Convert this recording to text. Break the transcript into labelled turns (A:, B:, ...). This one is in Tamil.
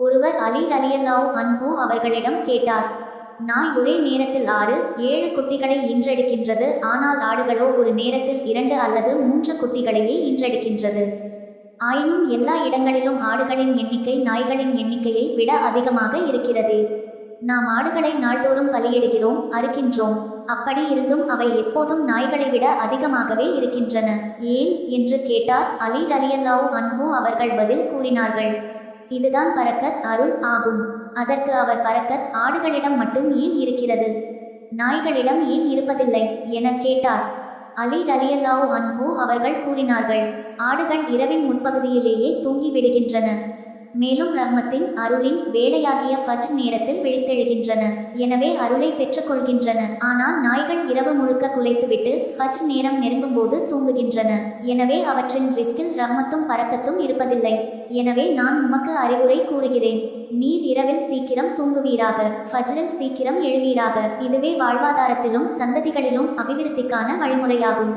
A: ஒருவர் அலி ரலியல்லாஹு அன்ஹு அவர்களிடம் கேட்டார். நாய் ஒரே நேரத்தில் 6, 7 குட்டிகளை ஈன்றெடுக்கின்றது. ஆனால் ஆடுகளோ ஒரு நேரத்தில் 2 அல்லது 3 குட்டிகளையே ஈன்றெடுக்கின்றது. ஆயினும் எல்லா இடங்களிலும் ஆடுகளின் எண்ணிக்கை நாய்களின் எண்ணிக்கையை விட அதிகமாக இருக்கிறதே. நாம் ஆடுகளை நாள்தோறும் பலியிடுகிறோம், அறுக்கின்றோம். அப்படி இருந்தும் அவை எப்போதும் நாய்களை விட அதிகமாகவே இருக்கின்றன. ஏன் என்று கேட்டார். அலி ரலியல்லாஹு அன்ஹு அவர்கள் பதில் கூறினார்கள், இதுதான் பரக்கத், அருள் ஆகும். அதற்கு அவர், பரக்கத் ஆடுகளிடம் மட்டும் ஏன் இருக்கிறது, நாய்களிடம் ஏன் இருப்பதில்லை என கேட்டார். அலி ரலியல்லாஹு அன்ஹு அவர்கள் கூறினார்கள், ஆடுகள் இரவின் முற்பகுதியிலேயே தூங்கி விடுகின்றன. மேலும் ரஹ்மத்தின் அருளின் வேளையாகிய ஃபஜ்ர் நேரத்தில் விழித்தெழுகின்றன. எனவே அருளை பெற்றுக்கொள்கின்றன. ஆனால் நாய்கள் இரவு முழுக்க குலைத்துவிட்டு ஃபஜ்ர் நேரம் நெருங்கும்போது தூங்குகின்றன. எனவே அவற்றின் ரிஸ்கில் ரஹ்மத்தும் பரக்கத்தும் இருப்பதில்லை. எனவே நான் உமக்கு அறிவுரை கூறுகிறேன். நீர் இரவில் சீக்கிரம் தூங்குவீராக, ஃபஜ்ரில் சீக்கிரம் எழுவீராக. இதுவே வாழ்வாதாரத்திலும் சந்ததிகளிலும் அபிவிருத்திக்கான வழிமுறையாகும்.